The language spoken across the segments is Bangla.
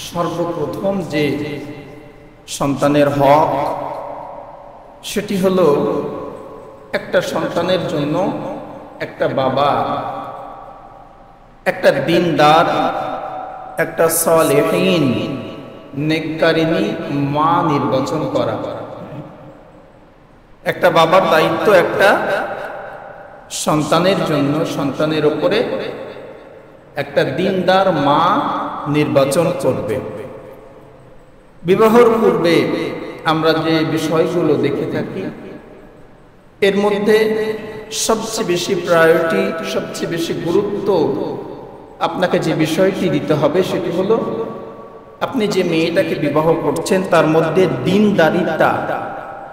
সর্বপ্রথম যে সন্তানের হক সেটি হলো একটা সন্তানের জন্য একটা বাবা একটা দিনদার একটা সালেহীন নেককারিনী মা নির্বাচন করা। একটা বাবার দায়িত্ব একটা সন্তানের জন্য সন্তানের উপরে একটা দিনদার মা নির্বাচন করবে। বিবাহের পূর্বে আমরা যে বিষয়গুলো দেখে থাকি এর মধ্যে সবচেয়ে বেশি প্রায়োরিটি, সবচেয়ে বেশি গুরুত্ব আপনাকে যে বিষয়টি দিতে হবে সেটি হলো আপনি যে মেয়েটাকে বিবাহ করছেন তার মধ্যে দিনদারিতা,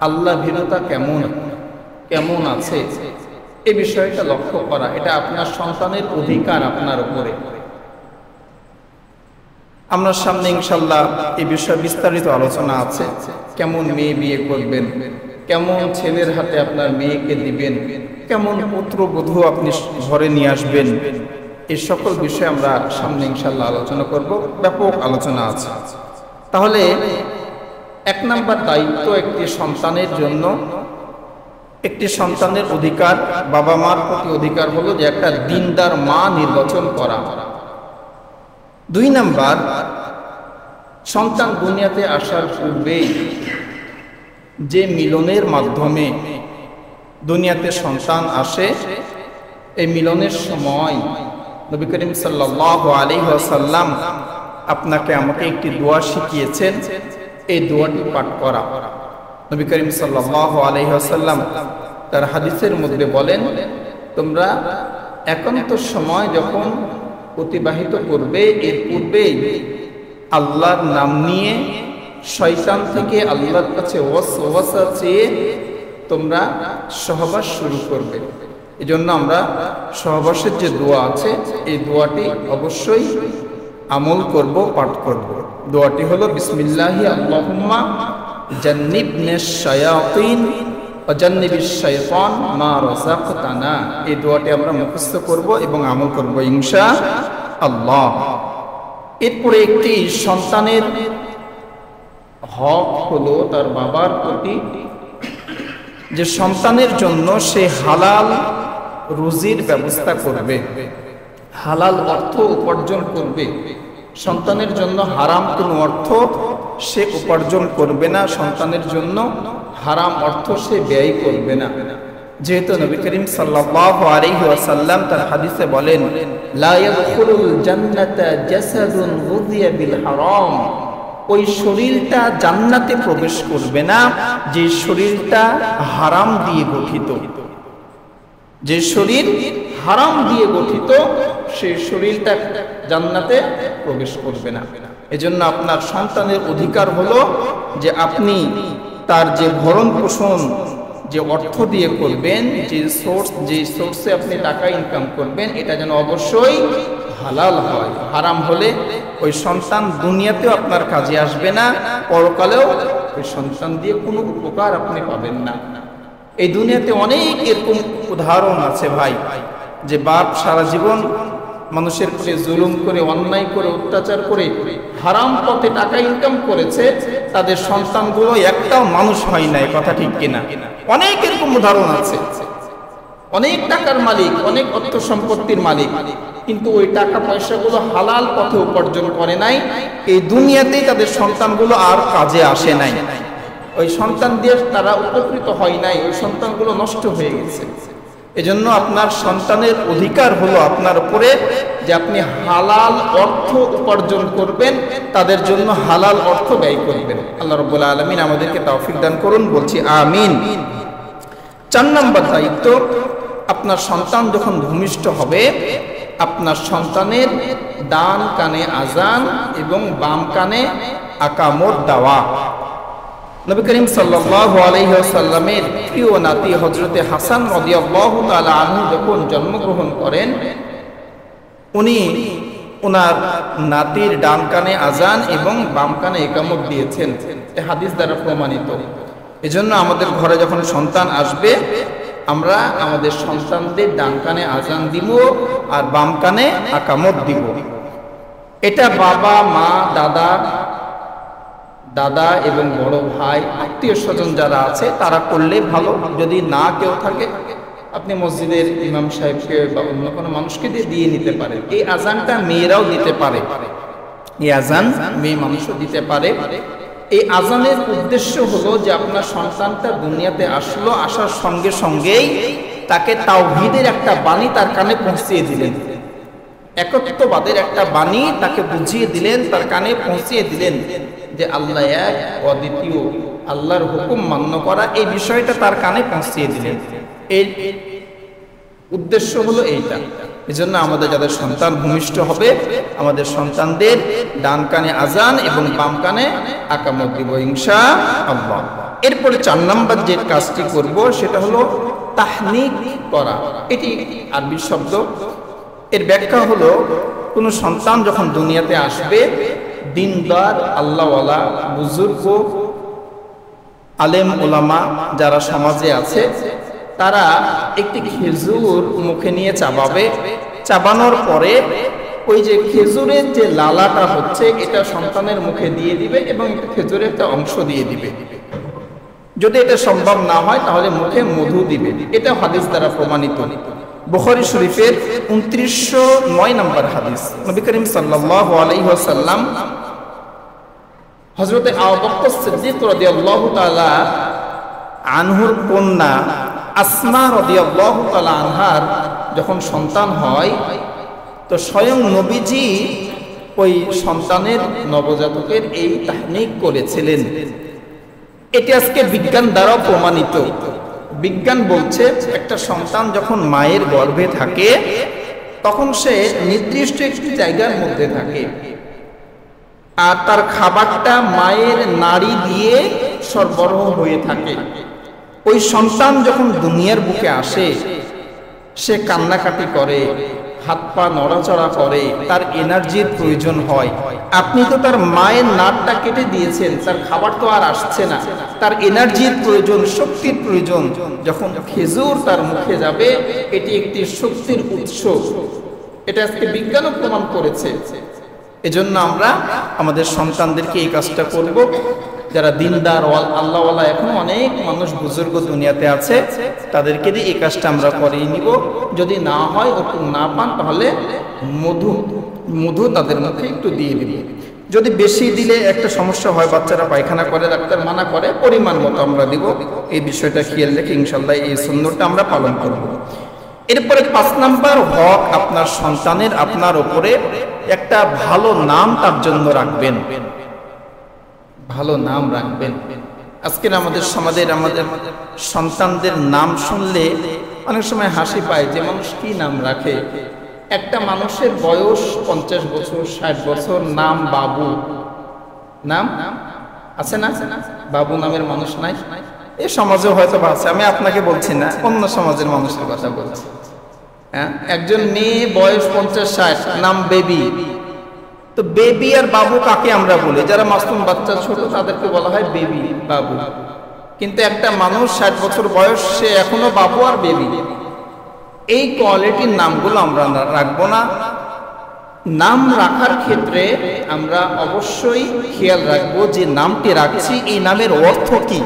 আল্লাহ ভীরুতা কেমন আছে এই বিষয়টা লক্ষ্য করা। এটা আপনার সন্তানের অধিকার আপনার উপরে। আমরা সামনে ইনশাল্লাহ এই বিষয়ে বিস্তারিত আলোচনা আছে। কেমন মেয়ে বিয়ে করবেন, কেমন ছেলের হাতে আপনার মেয়েকে দিবেন, কেমন পুত্রবধূ আপনি ঘরে নিয়ে আসবেন, এই সকল বিষয়ে আমরা সামনে ইনশাল্লাহ আলোচনা করব। ব্যাপক আলোচনা আছে। তাহলে এক নাম্বার দায়িত্ব একটি সন্তানের জন্য, একটি সন্তানের অধিকার, বাবা মার প্রতি অধিকার হলো যে একটা দিনদার মা নির্বাচন করা। দুই নাম্বার, সন্তান দুনিয়াতে আসার পূর্বে যে মিলনের মাধ্যমে দুনিয়াতে সন্তান আসে, এই মিলনের সময় নবী করিম সাল্লাল্লাহু আলাইহি ওয়াসাল্লাম আপনাকে আমাকে একটি দোয়া শিখিয়েছেন, এই দোয়াটি পাঠ করা। নবী করিম সাল্লাল্লাহু আলাইহি ওয়াসাল্লাম তার হাদিসের মধ্যে বলেন, তোমরা একান্ত সময় যখন অতিবাহিত করবে এর পূর্বে আল্লাহর নাম নিয়ে শয়তান থেকে আল্লাহর কাছে ওয়াসওয়াসা চেয়ে তোমরা সহবাস শুরু করবে। এজন্য আমরা সহবাসের যে দোয়া আছে এই দোয়াটি অবশ্যই আমল করব, পাঠ করব। দোয়াটি হলো বিসমিল্লাহি আল্লাহুম্মা জান্নিবনাশ শায়াতিন ওয়া জান্নিবিশ শাইতান মা রাযাকতানা। এই দোয়াটি আমরা মুখস্থ করব এবং আমল করব ইনশাআল্লাহ। এরপরে একটি সন্তানের হক হলো তার বাবার প্রতি যে সন্তানের জন্য সে হালাল রুজির ব্যবস্থা করবে, হালাল অর্থ উপার্জন করবে। সন্তানের জন্য হারাম কোনো অর্থ সে উপার্জন করবে না, সন্তানের জন্য হারাম অর্থ সে ব্যয় করবে না। যেহেতু নবী করিম সাল্লাল্লাহু আলাইহি ওয়াসাল্লাম তার হাদিসে বলেন, লা ইয়াদখুলুল জান্নাতা জাসাদুন গুযিয়া বিল হারাম। ওই শরীরটা জান্নাতে প্রবেশ করবে না যে শরীরটা হারাম দিয়ে গঠিত। যে শরীর হারাম দিয়ে গঠিত সেই শরীরটা জান্নাতে প্রবেশ করবে না। এজন্য আপনার সন্তানের অধিকার হলো যে আপনি তার যে ভরণ পোষণ যে অর্থ দিয়ে করবেন, যে সোর্সে আপনি টাকা ইনকাম করবেন, এটা যেন অবশ্যই হালাল হয়। হারাম হলে ওই সন্তান দুনিয়াতেও আপনার কাজে আসবে না, পরকালেও ওই সন্তান দিয়ে কোনো উপকার আপনি পাবেন না। এই দুনিয়াতে অনেক এরকম উদাহরণ আছে ভাই, যে বাপ সারা জীবন মানুষের প্রতি জুলুম করে, অন্যায় করে, অত্যাচার করে হারাম পথে টাকা ইনকাম করেছে, তাদের সন্তানগুলো একটাও মানুষ হয় নাই। কথা ঠিক কিনা? অনেক এরকম উদাহরণ আছে। অনেক টাকার মালিক, অনেক অর্থ সম্পত্তির মালিক, কিন্তু ওই টাকা পয়সাগুলো হালাল পথে উপার্জন করে নাই। এই দুনিয়াতেই তাদের সন্তানগুলো আর কাজে আসে নাই। ওই সন্তান দিয়ে তারা উপকৃত হয় নাই, ওই সন্তানগুলো নষ্ট হয়ে গেছে। এজন্য আপনার সন্তানের অধিকার হলো আপনার উপরে যে আপনি হালাল অর্থ উপার্জন করবেন, তাদের জন্য হালাল অর্থ ব্যয় করবেন। আল্লাহ রাব্বুল আলামিন আমাদেরকে তৌফিক দান করুন, বলছি আমিন। 4 নম্বর দায়িত্ব, আপনার সন্তান যখন ভূমিষ্ঠ হবে আপনার সন্তানের ডান কানে আজান এবং বাম কানে আকামত দেওয়া। নবী করিম সাল্লাল্লাহু আলাইহি ওয়াসাল্লামের প্রিয় নাতি হযরতে হাসান রাদিয়াল্লাহু তাআলা আনহু যখন জন্মগ্রহণ করেন, উনি ওনার নাতির ডান কানে আজান এবং বাম কানে ইকামত দিয়েছেন। এই হাদিস দ্বারা প্রমাণিত। এজন্য আমাদের ঘরে যখন সন্তান আসবে আমরা আমাদের সন্তানদের ডান কানে আজান দিব আর বাম কানে ইকামত দিব। এটা বাবা মা দাদা এবং বড় ভাই আত্মীয় স্বজন যারা আছে তারা করলে ভালো। যদি না কেউ থাকে আপনি মসজিদের ইমাম সাহেবকে বা অন্য কোনো মানুষকে দিয়ে নিতে পারেন। এই আজানটা মেয়েরাও দিতে পারে, এই আজান মেয়ে মানুষও দিতে পারে। এই আজানের উদ্দেশ্য হলো যে আপনার সন্তানটা দুনিয়াতে আসলো, আসার সঙ্গে সঙ্গেই তাকে তাওহীদের একটা বাণী তার কানে পৌঁছিয়ে দিলেন, একত্ববাদের একটা বাণী তাকে বুঝিয়ে দিলেন, তার কানে পৌঁছিয়ে দিলেন যে আল্লাহ এক, অদ্বিতীয়, আল্লাহর হুকুম মান্য করা, এই বিষয়টা তার কানে পৌঁছিয়ে দিলেন। এই উদ্দেশ্য হলো এইটা। এজন্য আমাদের যাদের সন্তান ভূমিষ্ঠ হবে, আমাদের সন্তানদের ডান কানে আজান এবং বাম কানে আকামত দিব ইনশাআল্লাহ। এরপরে 4 নম্বর যে কাজটি করব সেটা হলো তাহনিক করা। এটি আরবি শব্দ। এর ব্যাখ্যা হলো কোনো সন্তান যখন দুনিয়াতে আসবে, দিনদার, আল্লাহওয়ালা, বুজুর্গ, আলেম ওলামা যারা সমাজে আছে তারা একটি খেজুর মুখে নিয়ে চাবাবে। চাবানোর পরে ওই যে খেজুরের যে লালাটা হচ্ছে এটা সন্তানের মুখে দিয়ে দিবে এবং একটা খেজুরের একটা অংশ দিয়ে দিবে। যদি এটা সম্ভব না হয় তাহলে মুখে মধু দিবে। এটা হাদিস দ্বারা প্রমাণিত। বুখারী শরীফের 2909 নম্বর হাদিস। নবী করিম সাল্লাল্লাহু আলাইহি ওয়াসাল্লাম হযরত আবু বকর সিদ্দিক রাদিয়াল্লাহু তাআলা আনহুর কন্যা আসমা রাদিয়াল্লাহু তাআলা আনহার যখন সন্তান হয় তো স্বয়ং নবীজি ওই সন্তানের নবজাতকের এই তাহনিক করেছিলেন। এটি আজকে বিজ্ঞান দ্বারা প্রমাণিত। বিজ্ঞান বলছে একটা সন্তান যখন মায়ের গর্ভে থাকে তখন সে নির্দিষ্ট একটি জায়গার মধ্যে থাকে আর তার খাবারটা মায়ের নাড়ি দিয়ে সরবরাহ হয়ে থাকে। ওই সন্তান যখন দুনিয়ার বুকে আসে সে কান্নাকাটি করে, হাত পা নড়াচড়া করে, তার এনার্জির প্রয়োজন হয়। আপনি তো তার মায়ের নাড়টা কেটে দিয়েছেন, তার খাবার তো আর আসছে না, তার এনার্জির প্রয়োজন, শক্তির প্রয়োজন। যখন খেজুর তার মুখে যাবে এটি একটি শক্তির উৎস। এটা আজকে বিজ্ঞানও প্রমাণ করেছে। এজন্য আমরা আমাদের সন্তানদেরকে এই কাজটা করব। যারা দিনদার আল্লাহওয়ালা, এখন অনেক মানুষ বুজুর্গ দুনিয়াতে আছে, তাদেরকে দিয়ে এই কাজটা আমরা করিয়ে নিব। যদি না হয়, ওটুকু না পান, তাহলে মধু তাদের মুখে একটু দিয়ে দিব। যদি বেশি দিলে একটা সমস্যা হয়, বাচ্চারা পায়খানা করে, ডাক্তার মানা করে, পরিমাণ মতো আমরা দিব। এই বিষয়টা খেয়াল রেখে ইনশাল্লাহ এই সুন্নতটা আমরা পালন করব। এরপরে 5 নাম্বার হক আপনার সন্তানের আপনার উপরে একটা ভালো নাম তার জন্য রাখবেন, ভালো নাম রাখবেন। আজকের আমাদের সমাজের আমাদের সন্তানদের নাম শুনলে অনেক সময় হাসি পায় যে মানুষ কি নাম রাখে। একটা মানুষের বয়স 50 বছর 60 বছর, নাম বাবু। নাম আছে না? বাবু নামের মানুষ নাই? এই সমাজে হয়তো আছে, আমি আপনাকে বলছি না, অন্য সমাজের মানুষের কথা বলছি। হ্যাঁ, একজন মেয়ে বয়স 50-60, নাম বেবি। তো বেবি আর বাবু কাকে আমরা বলি? যারা মাসুম বাচ্চা ছোট তাদেরকে বলা হয় বেবি, বাবু। কিন্তু একটা মানুষ 60 বছর বয়স, সে এখনো বাবু আর বেবি। এই কোয়ালিটির নামগুলো আমরা রাখবো না। নাম রাখার ক্ষেত্রে আমরা অবশ্যই খেয়াল রাখবো যে নামটি রাখছি এই নামের অর্থ কি।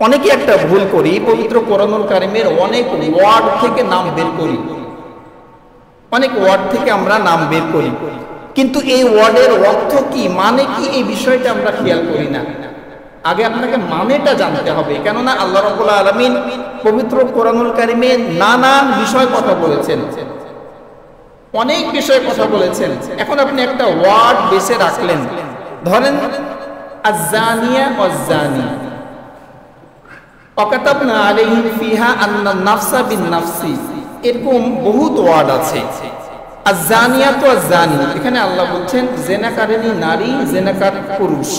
অনেকে একটা ভুল করি, পবিত্র কোরআনুল কারীমের অনেক ওয়ার্ড থেকে নাম বের করি, অনেক ওয়ার্ড থেকে আমরা নাম বের করি, কিন্তু এই ওয়ার্ডের অর্থ কি, মানে কি, এই বিষয়টা আমরা খেয়াল করি না। আগে আপনাকে মানেটা জানতে হবে, কেননা আল্লাহ রাব্বুল আলামিন পবিত্র কোরআনুল কারীমে নানান বিষয় কথা বলেছেন, অনেক বিষয় কথা বলেছেন। এখন আপনি একটা ওয়ার্ড বেছে রাখলেন, ধরেন আয-যানিয়া ওয়াজ-যানি, ওয়াকাতাবনা আলাইহিম ফিহা আন্না নাফসা বিন-নাফসি, এরকম বহুত ওয়ার্ড আছে। আয-যানিয়াতু ওয়াজ-যানি, এখানে আল্লাহ বলছেন জেনাকারিনী নারী, জেনাকার পুরুষ।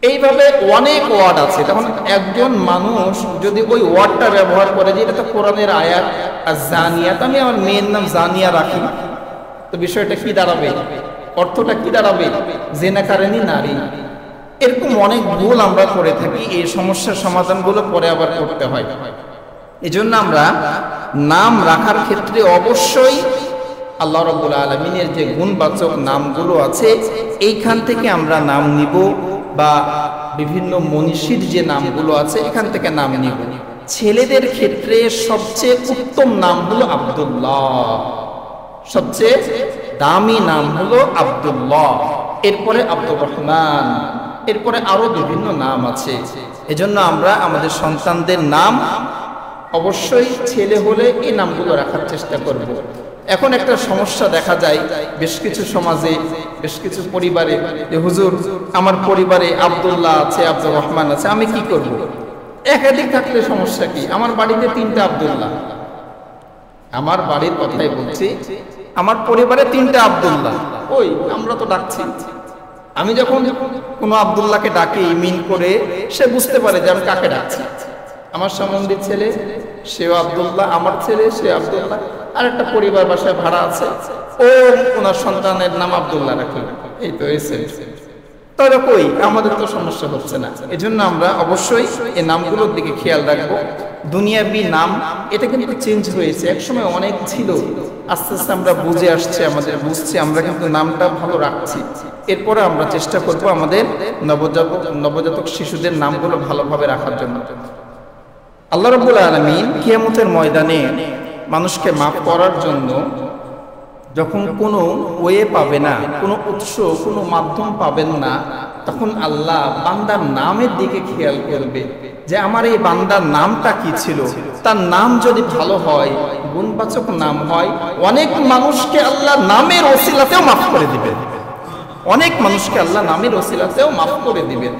এইভাবে অনেক ওয়ার্ড আছে। তখন একজন মানুষ যদি ওই ওয়ার্ডটা ব্যবহার করে যে এটা তো কোরআনের আয়াত, আয-যানিয়াত, আমি আমার মেয়ের নাম জানিয়া রাখি, তো বিষয়টা কি দাঁড়াবে? অর্থটা কি দাঁড়াবে? জেনাকারিনী নারী। এরকম অনেক ভুল আমরা করে থাকি। এই সমস্যার সমাধানগুলো পরে আবার করতে হয়। এজন্য আমরা নাম রাখার ক্ষেত্রে অবশ্যই আল্লাহ রাব্বুল আলামিনের যে গুণবাচক নামগুলো আছে এইখান থেকে আমরা নাম নিব, বা বিভিন্ন মনীষীর যে নামগুলো আছে এখান থেকে নাম নিব। ছেলেদের ক্ষেত্রে সবচেয়ে উত্তম নাম হলো আব্দুল্লাহ, সবচেয়ে দামি নাম হলো আব্দুল্লাহ, এরপরে আব্দুর রহমান, এরপরে আরো বিভিন্ন নাম আছে। এজন্য আমরা আমাদের সন্তানদের নাম অবশ্যই ছেলে হলে এই নামগুলো রাখার চেষ্টা করব। এখন একটা সমস্যা দেখা যায় বেশ কিছু সমাজে, বেশ কিছু পরিবারে, যে হুজুর আমার পরিবারে আব্দুল্লাহ আছে, আব্দুর রহমান আছে, আমি কি করব? একাধিক থাকলে সমস্যা কি? আমার বাড়িতে 3টা আব্দুল্লাহ, আমার বাড়ির কথাই বলছি, আমার পরিবারে 3টা আব্দুল্লাহ, ওই আমরা তো ডাকছি। আমি যখন কোনো আব্দুল্লাহকে ডাকি মিন করে, সে বুঝতে পারে যে আমি কাকে ডাকছি। আমার সম্বন্ধীর ছেলে সেও আব্দুল্লাহ, আমার ছেলে সে আব্দুল্লাহ, আর একটা পরিবার বাসায় ভাড়া আছে, ও ওনার সন্তানের নাম আব্দুল্লাহ রাখল, এই তো এসে। তবে কই আমাদের তো সমস্যা হচ্ছে না। এজন্য আমরা অবশ্যই এই নামগুলোর দিকে খেয়াল রাখবো। দুনিয়াবি নাম এটা কিন্তু চেঞ্জ হয়েছে, একসময় অনেক ছিল, আস্তে আস্তে আমরা বুঝে আসছে, আমাদের বুঝছি, আমরা কিন্তু নামটা ভালো রাখছি। এরপরে আমরা চেষ্টা করব আমাদের নবজাতক শিশুদের নামগুলো ভালোভাবে রাখার জন্য। আল্লাহ রাব্বুল আলামিন কিয়ামতের ময়দানে মানুষকে মাফ করার জন্য যখন কোনো ওয়ে পাবে না, কোনো উৎস, কোনো মাধ্যম পাবেন না, তখন আল্লাহ বান্দার নামের দিকে খেয়াল করবে যে আমার এই বান্দার নামটা কি ছিল। তার নাম যদি ভালো হয়, গুণবাচক নাম হয়, অনেক মানুষকে আল্লাহ নামের ওসিলাতেও মাফ করে দিবেন, অনেক মানুষকে আল্লাহ নামের ওসিলাতেও মাফ করে দিবেন।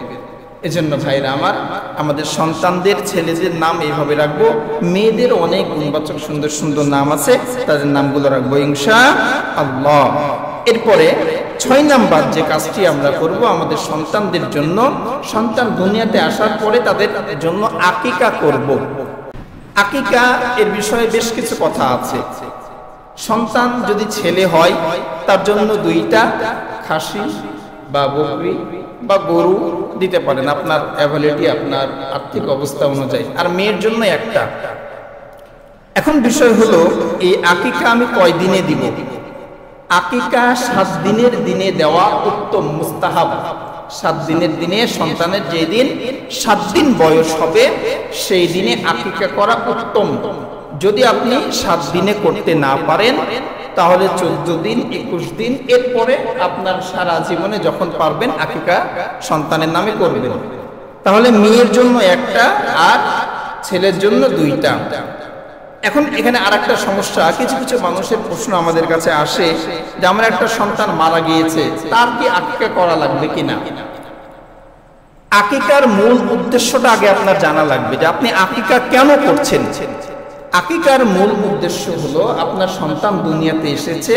এজন্য ভাইরা আমার, আমাদের সন্তানদের, ছেলেদের নাম এইভাবে রাখবো। মেয়েদের অনেক গুণবাচক সুন্দর সুন্দর নাম আছে, তাদের নামগুলো রাখবো ইনশাআল্লাহ। এরপরে 6 নাম্বার যে কাজটি আমরা করব আমাদের সন্তানদের জন্য, সন্তান দুনিয়াতে আসার পরে তাদের জন্য আকিকা করব। আকিকা এর বিষয়ে বেশ কিছু কথা আছে। সন্তান যদি ছেলে হয় তার জন্য 2টা খাসি বা বকরি বা গরু দিতে পারেন আপনার অ্যাভেলিটি, আপনার আর্থিক অবস্থা অনুযায়ী, আর মেয়ের জন্য 1টা। এখন বিষয় হলো এই আকিকা আমি কয় দিনে দিব? আকিকা 7 দিনের দিনে দেওয়া উত্তম, মুস্তাহাব। 7 দিনের দিনে সন্তানের যে দিন 7 দিন বয়স হবে সেই দিনে আকিকা করা উত্তম। যদি আপনি 7 দিনে করতে না পারেন তাহলে 14 দিন, 21 দিন, এরপরে আপনার সারা জীবনে যখন পারবেন আকিকা সন্তানের নামে করবেন। তাহলে মেয়ের জন্য 1টা আর ছেলের জন্য 2টা। এখন এখানে আরেকটা সমস্যা, কিছু কিছু মানুষের প্রশ্ন আমাদের কাছে আসে যে আমার একটা সন্তান মারা গিয়েছে, তার কি আকিকা করা লাগবে কিনা? আকিকার মূল উদ্দেশ্যটা আগে আপনার জানা লাগবে যে আপনি আকিকা কেন করছেন। আকিকার মূল উদ্দেশ্য হলো আপনার সন্তান দুনিয়াতে এসেছে,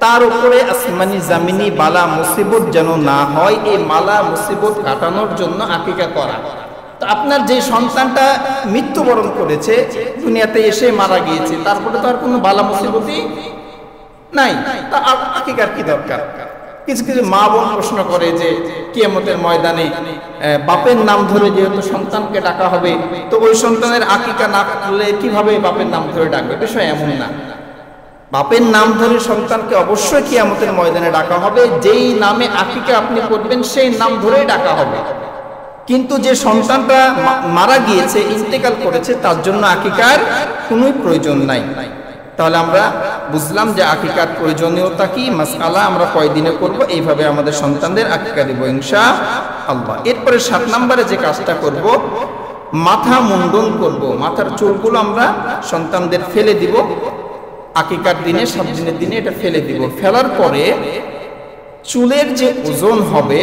তার উপরে আসমানি জামিনি বালা মুসিবত যেন না হয়, এই মালা মুসিবত কাটানোর জন্য আকিকা করা। তো আপনার যে সন্তানটা মৃত্যুবরণ করেছে, দুনিয়াতে এসে মারা গিয়েছে, তারপরে তো আর কোনো বালা মুসিবতই নাই, তা আকিকার কি দরকার? কিছু কিছু মা বোন প্রশ্ন করে যে কিয়ামতের ময়দানে বাপের নাম ধরে যেহেতু সন্তানকে ডাকা হবে, তো ওই সন্তানের আকিকা না করলে কিভাবে বাপের নাম ধরে ডাকবে? বিষয় এমন না। বাপের নাম ধরে সন্তানকে অবশ্যই কিয়ামতের ময়দানে ডাকা হবে, যেই নামে আকিকা আপনি করবেন সেই নাম ধরেই ডাকা হবে। কিন্তু যে সন্তানটা মারা গিয়েছে, ইন্তেকাল করেছে, তার জন্য আকিকার কোনো প্রয়োজন নাই। তাহলে আমরা বুঝলাম যে আকিকার প্রয়োজনীয়তা কি, মাসআলা আমরা কয় দিনে করব, এইভাবে আমাদের সন্তানদের আকিকা দেব ইনশাআল্লাহ। এরপরে 7 নম্বরে যে কাজটা করব, মাথা মুন্ডন করব। মাথার চুলগুলো আমরা সন্তানদের ফেলে দিব আকিকার দিনে, 7 দিনের দিনে এটা ফেলে দিব। ফেলার পরে চুলের যে ওজন হবে,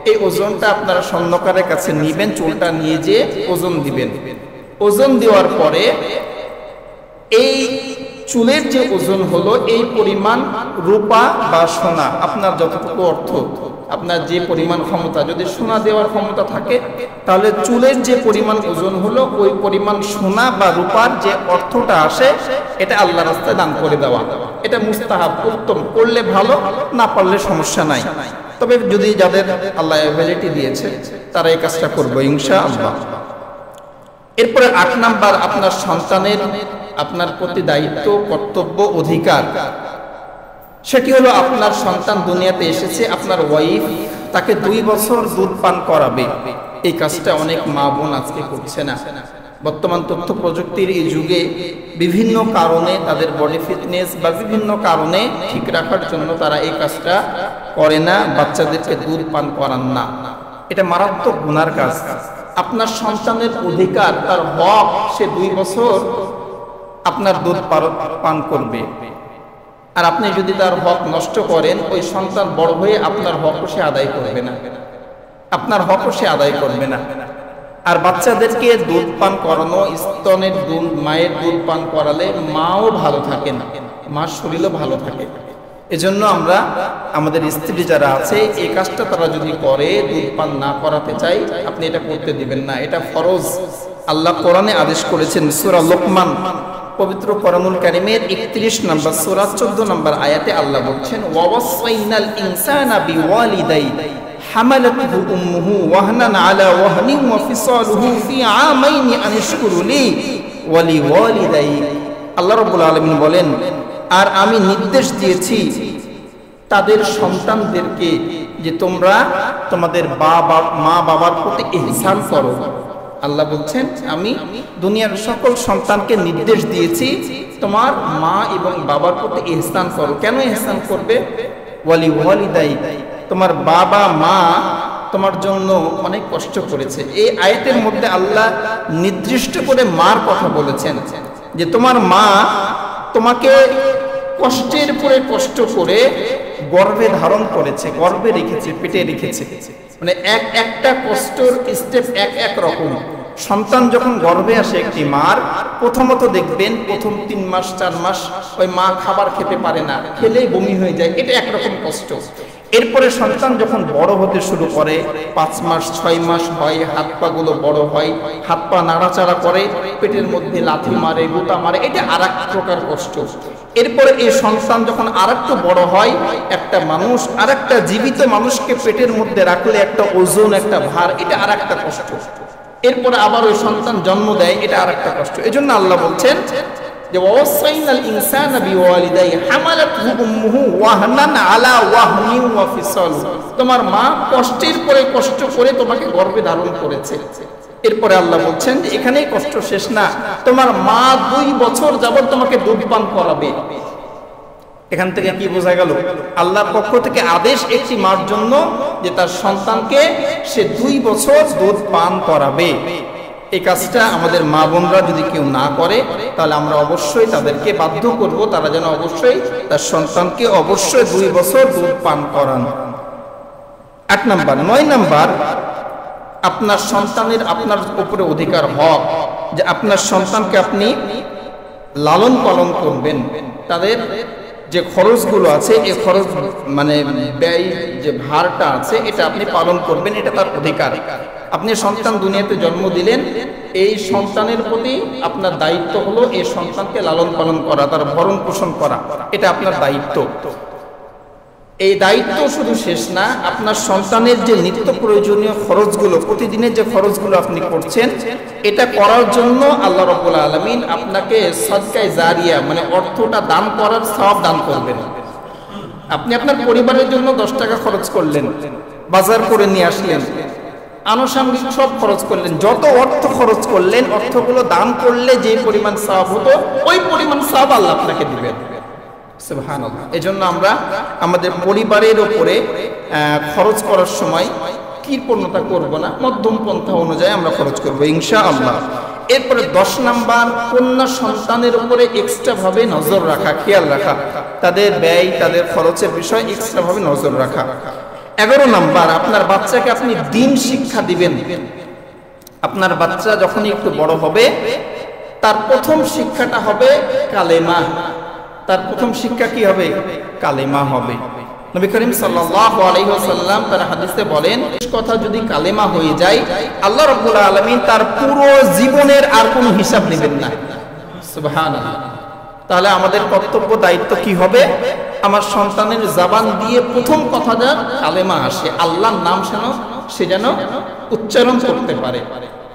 এই ওজনটা আপনারা স্বর্ণকারের কাছে নিবেন, চুলটা নিয়ে যেয়ে ওজন দিবেন। ওজন দেওয়ার পরে এই চুলের যে ওজন হলো এই পরিমাণ রূপা বা সোনা, আপনার যতটুকু অর্থ, আপনার যে পরিমাণ ক্ষমতা, যদি সোনা দেওয়ার ক্ষমতা থাকে তাহলে চুলের যে পরিমাণ ওজন হলো ওই পরিমাণ সোনা বা রূপার যে অর্থটা আসে এটা আল্লাহর রাস্তায় দান করে দেওয়া। এটা মুস্তাহাব, উত্তম, করলে ভালো, না পারলে সমস্যা নাই। তবে যদি যাদের আল্লাহ অ্যাবিলিটি দিয়েছে তারা এই কাজটা করবে ইনশাআল্লাহ। এরপরে 8 নাম্বার, আপনার সন্তানের আপনার প্রতি দায়িত্ব, কর্তব্য, অধিকার। সেটি হলো আপনার সন্তান দুনিয়াতে এসেছে, আপনার ওয়াইফ তাকে 2 বছর দুধ পান করাবে। এই কাজটা অনেক মা বোন আজকে করছে না। বর্তমান তথ্য প্রযুক্তির এই যুগে বিভিন্ন কারণে তাদের বডি ফিটনেস বা বিভিন্ন কারণে ঠিক রাখার জন্য তারা এই কাজটা করে না, বাচ্চাদেরকে দুধ পান করান না। এটা মারাত্মক গুনার কাজ। আপনার সন্তানের অধিকার, তার হক, সে 2 বছর আপনার দুধ পান করবে। আর আপনি যদি তার হক নষ্ট করেন, ওই সন্তান বড় হয়ে আপনার হকও সে আদায় করবে না, আপনার হকও সে আদায় করবে না। আর বাচ্চাদেরকে দুধ পান করানো, স্তনের দুধ, মায়ের দুধ পান করালে মাও ভালো থাকে না, মার শরীরও ভালো থাকে। এজন্য আমরা আমাদের স্ত্রী যারা আছে এই কাজটা তারা যদি করে, দুধ পান না করাতে চাই, আপনি এটা করতে দিবেন না, এটা ফরজ। আল্লাহ কোরআনে আদেশ করেছেন, সূরা লোকমান, পবিত্র কোরআনুল কারীমের 31 নম্বর সূরা 14 নম্বর আয়াতে আল্লাহ বলছেন, ওয়াসাইনাল ইনসানা বিওয়ালিদাই হামালাতহু উম্মুহু ওয়াহনান আলা ওয়াহনিন ওয়া ফিসালুহু ফি আমাইনি আন ইশকুরু লি ওয়া লিওয়ালিদাই। আল্লাহ রাব্বুল আলামিন বলেন, আর আমি নির্দেশ দিয়েছি তাদের সন্তানদেরকে যে তোমরা তোমাদের মা বাবার প্রতি ইহসান করো। আল্লাহ বলছেন, আমি দুনিয়ার সকল সন্তানকে নির্দেশ দিয়েছি তোমার মা এবং বাবার প্রতি ইহসান করো। কেন ইহসান করবে? ওয়ালি ওয়ালিদাই, তোমার বাবা মা তোমার জন্য অনেক কষ্ট করেছে। এই আয়াতের মধ্যে আল্লাহ নির্দিষ্ট করে মার কথা বলেছেন, যে তোমার মা তোমাকে কষ্টের পরে কষ্ট করে গর্ভে ধারণ করেছে, গর্ভে রেখেছে, পেটে রেখেছে। মানে একটা কষ্টর স্টেপ এক রকম। সন্তান যখন গর্ভে আসে একটি মার, প্রথমত দেখবেন প্রথম 3 মাস 4 মাস ওই মা খাবার খেতে পারে না, খেলেই বমি হয়ে যায়, এটা একরকম কষ্ট। এরপরে সন্তান যখন বড় হতে শুরু করে, 5 মাস 6 মাস হয়, হাত পা গুলো বড় হয়, হাত পা নাড়াচাড়া করে, পেটের মধ্যে লাথি মারে, গুতা মারে, এটা আরেক প্রকার কষ্ট। এরপরে এই সন্তান যখন আরেকটু বড় হয়, একটা মানুষ আরেকটা জীবিত মানুষকে পেটের মধ্যে রাখলে একটা ওজন, একটা ভার, এটা আরেকটা কষ্ট। এরপরে আবার ওই সন্তান জন্ম দেয়, এটা আরেকটা কষ্ট। এজন্য আল্লাহ বলছেন যে ওয়াসাইনাল ইনসানা বিওয়ালিদাই হামালাতহু উম্মুহু ওয়াহনান আলা ওয়াহনিন ওয়া ফিসালুহু, তোমার মা কষ্টের পরে কষ্ট করে তোমাকে গর্ভে ধারণ করেছে। এরপরে আল্লাহ বলছেন যে এখানেই কষ্ট শেষ না, তোমার মা 2 বছর যাবত তোমাকে দুধ পান করাবে। এখান থেকে কি বোঝা গেল? আল্লাহর পক্ষ থেকে আদেশ একটি মার জন্য যে তার সন্তানকে সে 2 বছর দুধ পান করাবে। এই কাজটা আমাদের মা বোনরা যদি কেউ না করে, তাহলে আমরা অবশ্যই তাদেরকে বাধ্য করব, তারা যেন অবশ্যই তার সন্তানকে অবশ্যই 2 বছর দুধ পান করান। 8 নাম্বার। 9 নাম্বার, আপনার সন্তানের আপনার উপরে অধিকার, হক, যে আপনার সন্তানকে আপনি লালন পালন করবেন। তাদের যে খরচগুলো আছে, এই খরচ মানে ব্যয় যে ভারটা আছে, এটা আপনি পালন করবেন, এটা তার অধিকার। আপনি সন্তান দুনিয়াতে জন্ম দিলেন, এই সন্তানের প্রতি আপনার দায়িত্ব হলো এই সন্তানকে লালন পালন করা, তার ভরণ পোষণ করা, এটা আপনার দায়িত্ব। এই দায়িত্ব শুধু শেষ না, আপনার সন্তানের যে নিত্য প্রয়োজনীয় খরচগুলো, প্রতিদিনের যে খরচগুলো আপনি করছেন, এটা করার জন্য আল্লাহ রাব্বুল আলামিন আপনাকে সদকায়ে জারিয়া, মানে অর্থটা দান করার সওয়াব দান করবেন। আপনি আপনার পরিবারের জন্য 10 টাকা খরচ করলেন, বাজার করে নিয়ে আসলেন, আনুষঙ্গিক সব খরচ করলেন, যত অর্থ খরচ করলেন, অর্থগুলো দান করলে যে পরিমাণ সওয়াব হতো, ওই পরিমাণ সওয়াব আল্লাহ আপনাকে দিবেন। সুবহানাল্লাহ। এজন্য আমরা আমাদের পরিবারের উপরে খরচ করার সময় কৃপণতা করব না, মধ্যম পন্থা অনুযায়ী আমরা খরচ করব ইনশাআল্লাহ। এরপরে 10 নাম্বার, কন্যা সন্তানের উপরে এক্সট্রা ভাবে নজর রাখা, খেয়াল রাখা, তাদের ব্যয়, তাদের খরচের বিষয় এক্সট্রা ভাবে নজর রাখা। 11 নাম্বার, আপনার বাচ্চাকে আপনি দ্বীন শিক্ষা দিবেন। আপনার বাচ্চা যখন একটু বড় হবে, তার প্রথম শিক্ষাটা হবে কালেমা। তার প্রথম শিক্ষা কি হবে? কালেমা হবে। নবী করিম সাল্লাল্লাহু আলাইহি ওয়াসাল্লাম তার হাদিসে বলেন, কথা যদি কালেমা হয়ে যায়, আল্লাহ রাব্বুল আলামিন তার পুরো জীবনের আর কোনো হিসাব নেবেন না। সুবহানাল্লাহ। তাহলে আমাদের কর্তব্য, দায়িত্ব কি হবে? আমার সন্তানের জবান দিয়ে প্রথম কথা যেন কালেমা আসে, আল্লাহর নাম সে যেন উচ্চারণ করতে পারে।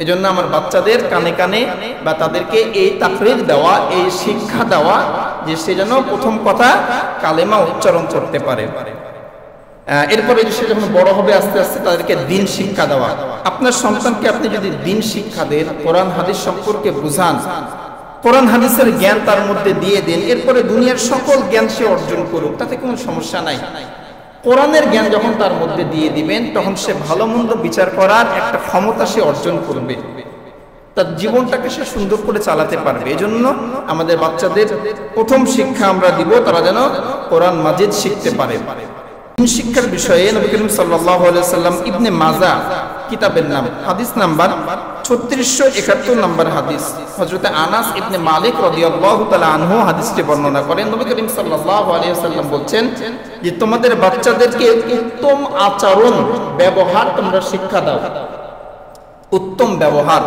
এজন্য আমার বাচ্চাদের কানে কানে বা তাদেরকে এই তাকরির দেওয়া, এই শিক্ষা দেওয়া যে সে যেন প্রথম কথা কালেমা উচ্চারণ করতে পারে। এরপরে সে যখন বড় হবে আস্তে আস্তে তাদেরকে দিন শিক্ষা দেওয়া। আপনার সন্তানকে আপনি যদি দিন শিক্ষা দেন, কোরআন হাদিস সম্পর্কে বুঝান, কোরআন হাদিসের জ্ঞান তার মধ্যে দিয়ে দেন, এরপরে দুনিয়ার সকল জ্ঞান সে অর্জন করুক, তাতে কোনো সমস্যা নাই। কোরআনের জ্ঞান যখন তার মধ্যে দিয়ে দিবেন, তখন সে ভালো মন্দ বিচার করার একটা ক্ষমতা সে অর্জন করবে, তার জীবনটাকে সে সুন্দর করে চালাতে পারবে। এজন্য আমাদের বাচ্চাদের প্রথম শিক্ষা আমরা দিব, তারা যেন কোরআন মাজিদ শিখতে পারে। শিক্ষার বিষয়ে নবী করিম সাল্লাল্লাহু আলাইহি ওয়াসাল্লাম ইবনে মাজাহ কিতাবের নাম, হাদিস নাম্বার 3671 নম্বর হাদিস, হযরত আনাস ইবনে মালিক রাদিয়াল্লাহু তাআলা আনহু হাদিসটি বর্ণনা করেন। নবী করিম সাল্লাল্লাহু আলাইহি ওয়াসাল্লাম বলছেন যে তোমাদের বাচ্চাদেরকে উত্তম আচরণ ব্যবহার তোমরা শিক্ষা দাও। উত্তম ব্যবহার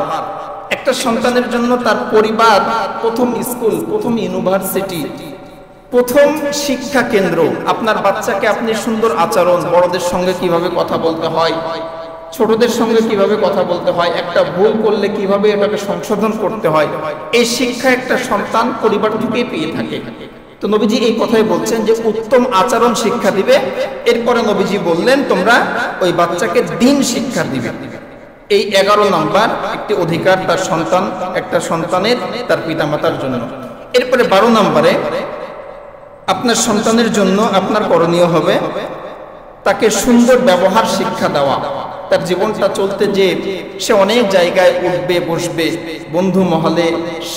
একটা সন্তানের জন্য তার পরিবার প্রথম স্কুল, প্রথম ইউনিভার্সিটি, প্রথম শিক্ষা কেন্দ্র। আপনার বাচ্চাকে আপনি সুন্দর আচরণ, বড়দের সঙ্গে কিভাবে কথা বলতে হয়, ছোটদের সঙ্গে কিভাবে কথা বলতে হয়, একটা ভুল করলে কিভাবে এটাকে সংশোধন করতে হয়, এই শিক্ষা একটা সন্তান পরিবার থেকেই পেয়ে থাকে। তো নবীজি এই কথাই বলছেন যে উত্তম আচরণ শিক্ষা দিবে। এরপরে নবীজি বললেন তোমরা ওই বাচ্চাকে দিন শিক্ষা দিবে। এই 11 নম্বর একটি অধিকার তার সন্তান, একটা সন্তানের তার পিতামাতার জন্য। এরপরে 12 নম্বরে আপনার সন্তানের জন্য আপনার করণীয় হবে তাকে সুন্দর ব্যবহার শিক্ষা দেওয়া। তার জীবনটা চলতে যে সে অনেক জায়গায় উঠবে বসবে, বন্ধু মহলে,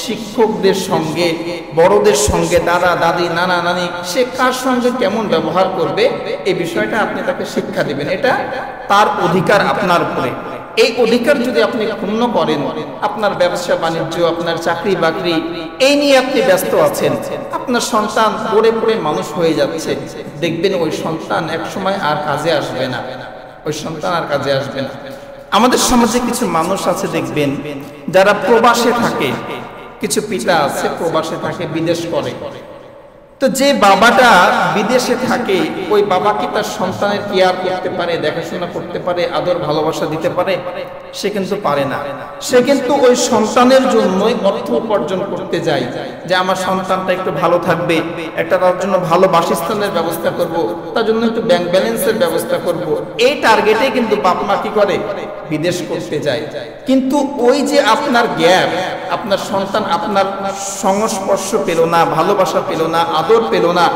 শিক্ষকদের সঙ্গে, বড়দের সঙ্গে, দাদা দাদি, নানা নানি, সে কার সঙ্গে কেমন ব্যবহার করবে এই বিষয়টা আপনি তাকে শিক্ষা দিবেন। এটা তার অধিকার আপনার উপরে। এই অধিকার যদি আপনি ক্ষুণ্ণ করেন, আপনার ব্যবসা বাণিজ্য, আপনার চাকরি বাকরি এই নিয়ে আপনি ব্যস্ত আছেন, আপনার সন্তান পড়ে পড়ে মানুষ হয়ে যাচ্ছে, দেখবেন ওই সন্তান এক সময় আর কাজে আসবে না, ওই সন্তান আর কাজে আসবে না। আমাদের সমাজে কিছু মানুষ আছে দেখবেন যারা প্রবাসে থাকে, কিছু পিতা আছে প্রবাসে থাকে, বিদেশ করে। তো যে বাবাটা বিদেশে থাকে, ওই বাবা কি তার সন্তানের কেয়ার করতে পারে, দেখাশোনা করতে পারে, আদর ভালোবাসা দিতে পারে? সে কিন্তু পারে না। সে কিন্তু ওই সন্তানের জন্যই অর্থ উপার্জন করতে যায়, যে আমার সন্তানটা একটু ভালো থাকবে, একটা তার জন্য ভালো বাসস্থানের ব্যবস্থা করব, তার জন্য একটু ব্যাংক ব্যালেন্সের ব্যবস্থা করব, এই টার্গেটে কিন্তু বাপ মা কি করে, বিদেশ করতে যায়। কিন্তু ওই যে আপনার গ্যাপ, আপনার সন্তান আপনার সংস্পর্শ পেল না, ভালোবাসা পেল না, আদর পেল না,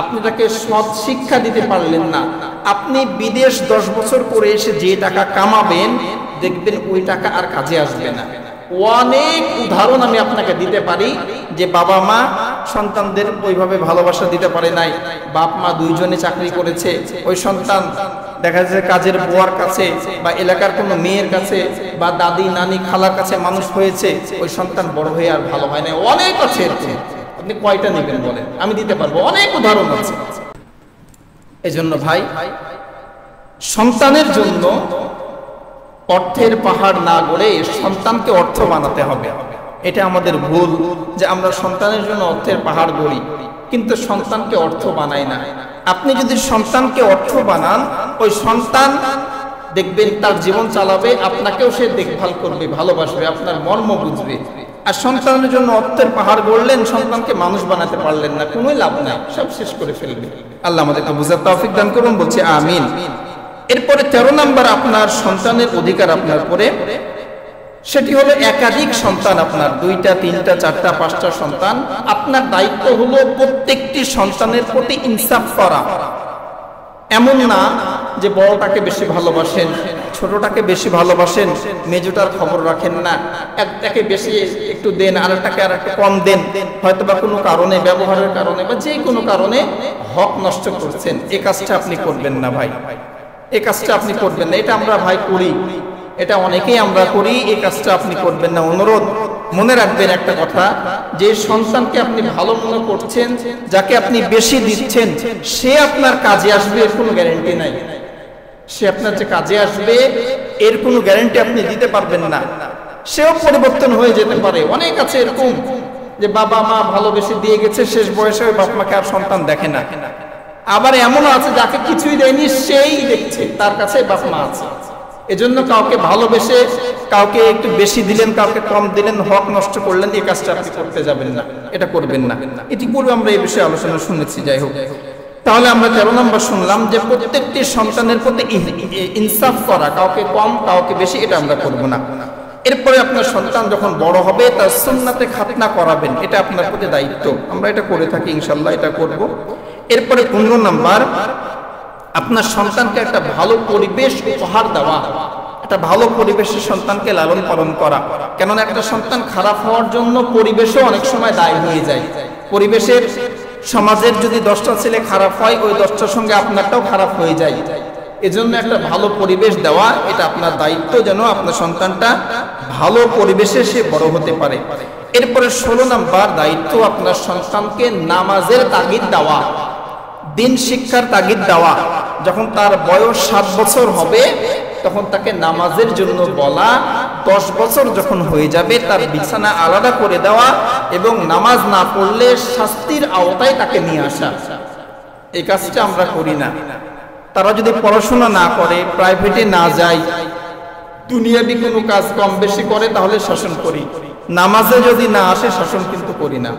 আপনি তাকে সৎ শিক্ষা দিতে পারলেন না, আপনি বিদেশ 10 বছর করে এসে যে টাকা কামাবেন, দেখবেন ওই টাকা আর কাজে আসবে না। অনেক উদাহরণ আমি আপনাকে দিতে পারি যে বাবা মা সন্তানদের ওইভাবে ভালোবাসা দিতে পারে নাই, বাপ মা দুইজনে চাকরি করেছে, ওই সন্তান দেখা যাচ্ছে কাজের বুয়ার কাছে বা এলাকার কোনো মেয়ের কাছে বা দাদি নানি খালার কাছে মানুষ হয়েছে, ওই সন্তান বড় হয়ে আর ভালো হয় না। অনেক আছে এরকম। আপনি কয়টা নেবেন বলেন? আমি দিতে পারবো, অনেক উদাহরণ আছে। এই জন্য ভাই, সন্তানের জন্য অর্থের পাহাড় না গড়ে সন্তানকে অর্থ বানাতে হবে। এটা আমাদের ভুল যে আমরা সন্তানের জন্য অর্থের পাহাড় গড়ি কিন্তু সন্তানকে অর্থ বানাই না। আপনি যদি সন্তানকে অর্থ বানান, ওই সন্তান দেখবেন তার জীবন চালাবে, আপনাকেও সে দেখভাল করবে, ভালোবাসবে, আপনার মর্ম বুঝবে। আর সন্তানের জন্য অর্থের পাহাড় গড়লেন, সন্তানকে মানুষ বানাতে পারলেন না, কোনো লাভ নাই, সব শেষ করে ফেলবে। আল্লাহ আমাদেরকে বুঝার তৌফিক দান করুন, বলছি আমিন। এরপরে 13 নম্বর আপনার সন্তানের অধিকার আপনার পরে, সেটি হলো একাধিক সন্তান, আপনার 2টা 3টা 4টা 5টা সন্তান। আপনার দায়িত্ব হলো প্রত্যেকটি সন্তানের প্রতি ইনসাফ করা। এমন না যে বড়টাকে বেশি ভালোবাসেন, ছোটটাকে বেশি ভালোবাসেন, মেজোটার খবর রাখেন না, একটাকে বেশি একটু দেন, আরেকটাকে আর একটু কম দেন, হয়তো বা কোনো কারণে, ব্যবহারের কারণে বা যে কোনো কারণে হক নষ্ট করছেন। এই কাজটা আপনি করবেন না ভাই, এই কাজটা আপনি করবেন না। এটা আমরা ভাই করি, এটা অনেকেই আমরা করি, এই কাজটা আপনি করবেন না। অনুরোধ, মনে রাখবেন একটা কথা, যে সন্তানকে আপনি ভালো মনে করছেন, যাকে আপনি বেশি দিচ্ছেন, সে আপনার কাজে আসবে এর কোনো গ্যারান্টি নাই। সে আপনার যে কাজে আসবে এর কোনো গ্যারান্টি আপনি দিতে পারবেন না। সেও পরিবর্তন হয়ে যেতে পারে। অনেক আছে এরকম যে বাবা মা ভালোবেসে দিয়ে গেছে, শেষ বয়সে ওই বাপ মাকে আর সন্তান দেখে না। আবার এমনও আছে যাকে কিছুই দেয়নি, সেই দেখছে, তার কাছে বাপ মা আছে। এজন্য কাউকে ভালোবেসে কাউকে একটু বেশি দিলেন, কাউকে কম দিলেন, হক নষ্ট করলেন, এই কাজটা আপনি করতে যাবেন না, এটা করবেন না। ইতিপূর্বে আমরা এই বিষয়ে আলোচনা শুনেছি। যাই হোক, তাহলে আমরা 13 নম্বর শুনলাম যে প্রত্যেকটি সন্তানের প্রতি ইনসাফ করা, কাউকে কম কাউকে বেশি, এটা আমরা করব না। এরপরে আপনার সন্তান যখন বড় হবে তার সুন্নাতে খাতনা করাবেন, এটা আপনার প্রতি দায়িত্ব। আমরা এটা করে থাকি, ইনশাআল্লাহ এটা করব। এরপরে 15 নম্বর, আপনার সন্তানকে একটা ভালো পরিবেশ উপহার দেওয়া, একটা ভালো পরিবেশে সন্তানকে লালন পালন করা। কেননা একটা সন্তান খারাপ হওয়ার জন্য পরিবেশও অনেক সময় দায়ী হয়ে যায়। পরিবেশের, সমাজের যদি 10টা ছেলে খারাপ হয়, ওই 10টার সঙ্গে আপনারটাও খারাপ হয়ে যায়। এজন্য একটা ভালো পরিবেশ দেওয়া, এটা আপনার দায়িত্ব, যেন আপনার সন্তানটা ভালো পরিবেশে সে বড় হতে পারে। এরপরে 16 নম্বর দায়িত্ব, আপনার সন্তানকে নামাজের তাগিদ দেওয়া, দিন শিক্ষার তাগিদ দেওয়া। যখন তার বয়স 7 বছর হবে তখন তাকে নামাজের জন্য বলা, 10 বছর যখন হয়ে যাবে তার বিছানা আলাদা করে দেওয়া এবং নামাজ না পড়লে শাস্তির আওতায় তাকে নিয়ে আসা। এই কাজটা আমরা করি না। তারা যদি পড়াশোনা না করে, প্রাইভেটে না যায়, দুনিয়াবি কোনো কাজ কম বেশি করে, তাহলে শাসন করি। নামাজে যদি না আসে, শাসন কিন্তু করি না।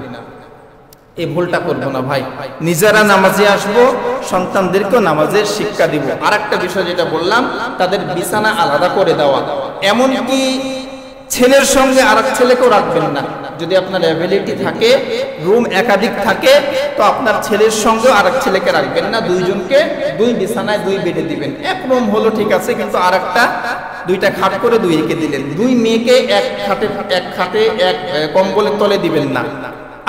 এই ভুলটা করবো না ভাই। নিজেরা নামাজে আসবো, সন্তানদেরকেও নামাজের শিক্ষা দিব। আর একটা বিষয় যেটা বললাম, তাদের বিছানা আলাদা করে দেওয়া। এমনকি ছেলের সঙ্গে আর এক ছেলেকেও রাখবেন না। যদি আপনার অ্যাবিলিটি থাকে, রুম একাধিক থাকে, তো আপনার ছেলের সঙ্গেও আর এক ছেলেকে রাখবেন না। দুইজনকে দুই বিছানায়, দুই বেডে দিবেন। এক রুম হলো ঠিক আছে, কিন্তু আর একটা, 2টা খাট করে 2কে দিলেন। 2 মেয়েকে এক খাটে এক কম্বলের তলে দিবেন না,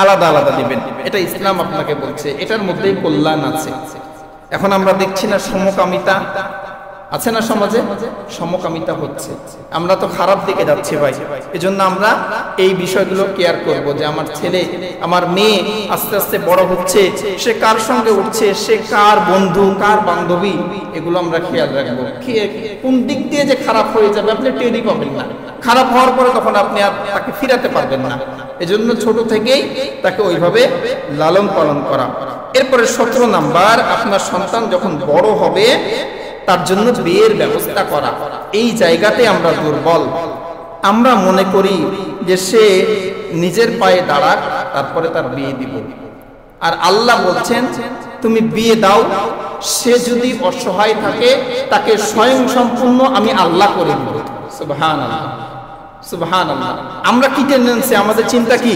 আলাদা আলাদা দিবেন। এটা ইসলাম আপনাকে বলছে, এটার মধ্যেই কল্যাণ আছে। এখন আমরা দেখছি না সমকামিতা আছে না সমাজে, সমকামিতা হচ্ছে। আমরা তো খারাপ দিকে যাচ্ছি ভাই। এজন্য আমরা এই বিষয়গুলো কেয়ার করব যে আমার ছেলে, আমার মেয়ে আস্তে আস্তে বড় হচ্ছে, সে কার সঙ্গে উঠছে, সে কার বন্ধু, কার বান্ধবী, এগুলো আমরা খেয়াল রাখবো। কোন দিক দিয়ে যে খারাপ হয়ে যাবে আপনি টেরই পাবেন না। খারাপ হওয়ার পরে তখন আপনি আর তাকে ফিরাতে পারবেন না। এজন্য ছোট থেকেই তাকে ওইভাবে লালন পালন করা। এরপরে 17 নাম্বার, আপনার সন্তান যখন বড় হবে তার জন্য বিয়ের ব্যবস্থা করা। এই জায়গাতে আমরা দুর্বল। আমরা মনে করি যে সে নিজের পায়ে দাঁড়াক, তারপরে তার বিয়ে দিব। আর আল্লাহ বলছেন তুমি বিয়ে দাও, সে যদি অসহায় থাকে তাকে স্বয়ং সম্পূর্ণ আমি আল্লাহ করে দেব। সুবহানাল্লাহ, সুবহানাল্লাহ। আমরা কি টেন্ডেন্সি, আমাদের চিন্তা কি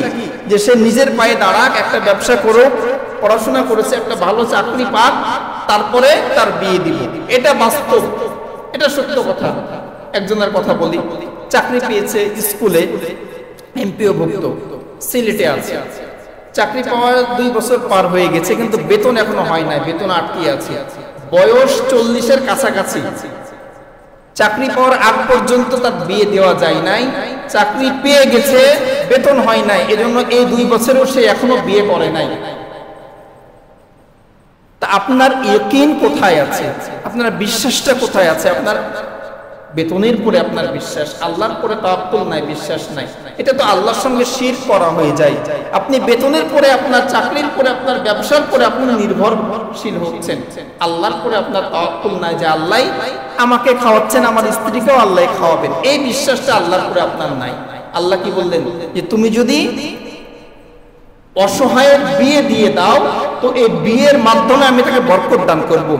যে সে নিজের পায়ে দাঁড়াক, একটা ব্যবসা করুক, পড়াশোনা করেছে, একটা ভালো চাকরি পাক, তারপরে তার বিয়ে দিব। এটা বাস্তব, এটা সত্য কথা। একজনের কথা বলি, চাকরি পেয়েছে স্কুলে, এমপিও ভুক্ত, সিলেটে আছে। চাকরি পাওয়ার 2 বছর পার হয়ে গেছে, কিন্তু বেতন এখনো হয় নাই, বেতন আটকে আছে। বয়স 40-এর কাছাকাছি। চাকরি পাওয়ার আগ পর্যন্ত তার বিয়ে দেওয়া যায় নাই। চাকরি পেয়ে গেছে, বেতন হয় নাই, এজন্য এই 2 বছরেও সে এখনো বিয়ে করে নাই। তা আপনার ইয়াকিন কোথায় আছে? আপনার বিশ্বাসটা কোথায় আছে? আপনার বেতনের পরে আপনার বিশ্বাস, আল্লাহর পরে তাওয়াক্কুল নাই, বিশ্বাস নাই। এটা তো আল্লাহর সঙ্গে শিরক করা হয়ে যায়। আপনি বেতনের পরে, আপনার চাকরির পরে, আপনার ব্যবসার পরে আপনি নির্ভরশীল হচ্ছেন, আল্লাহর পরে আপনার তাওয়াক্কুল নাই যে আল্লাহ আমাকে খাওয়াচ্ছেন, আমার স্ত্রীকেও আল্লাহ খাওয়াবেন। এই বিশ্বাসটা আল্লাহর পরে আপনার নাই। আল্লাহ কি বললেন যে তুমি যদি অসহায়ের বিয়ে দিয়ে দাও, তো এই বিয়ের মাধ্যমে আমি তাকে বরকত দান করব।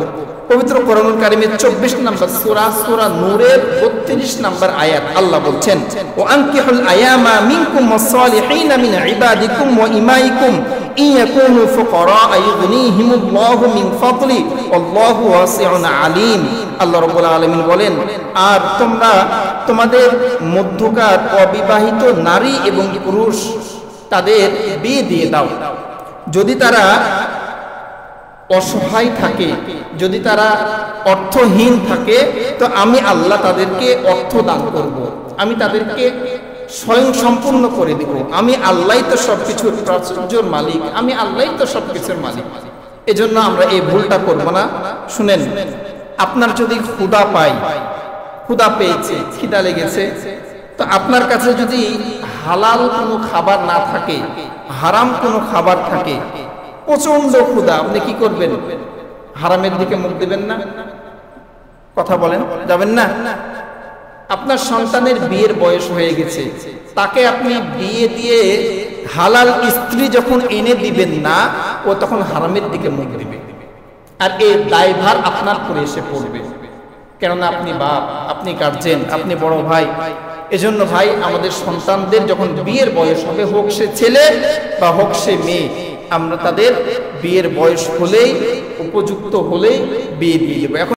পবিত্র কোরআনুল কারীমের 24 নম্বর সূরা, সূরা নূরের 32 নম্বর আয়াত আল্লাহ বলছেন, ও আনকিহুল আয়ামা মিনকুম ওয়াস-সালিহিনা মিন ইবাদিকুম ওয়া ইমাইকুম ইন ইয়াকুনু ফুকারা আয়ুগনিহিমুল্লাহু মিন ফাদলি আল্লাহু ওয়াসিউন আলিম। আল্লাহ রাব্বুল আলামিন বলেন, আর তোমরা তোমাদের মধ্যকার অবিবাহিত নারী এবং পুরুষ তাদের বিয়ে দিয়ে দাও। যদি তারা অসহায় থাকে, যদি তারা অর্থহীন থাকে, তো আমি আল্লাহ তাদেরকে অর্থ দান করব, আমি তাদেরকে স্বয়ং সম্পূর্ণ করে দিব। আমি আল্লাহই তো সবকিছুর প্রাচুর্যের মালিক, আমি আল্লাহই তো সবকিছুর মালিক। এজন্য আমরা এই ভুলটা করব না। শুনেন, আপনার যদি ক্ষুধা পাই, ক্ষুধা পেয়েছে, খিদা লেগেছে, তো আপনার কাছে যদি হালাল কোনো খাবার না থাকে, হারাম কোনো খাবার থাকে, প্রচন্ড ক্ষুধা, আপনি কি করবেন? হারামের দিকে মুখ দিবেন না? কথা বলেন, যাবেন না? আপনার সন্তানের বিয়ের বয়স হয়ে গেছে, তাকে আপনি বিয়ে দিয়ে হালাল স্ত্রী যখন এনে দিবেন না, ও তখন হারামের দিকে মুখ দিবে, আর এই দায়ভার আপনার উপরে এসে পড়বে। কেননা আপনি বাপ, আপনি গার্জেন, আপনি বড় ভাই। এজন্য ভাই, আমাদের সন্তানদের যখন বিয়ের বয়স হবে, হোক সে ছেলে বা হোক সে মেয়ে, আমরা তাদের বিয়ের বয়স হলেই, উপযুক্ত হলেই বিয়ে দিয়ে দেবো। এখন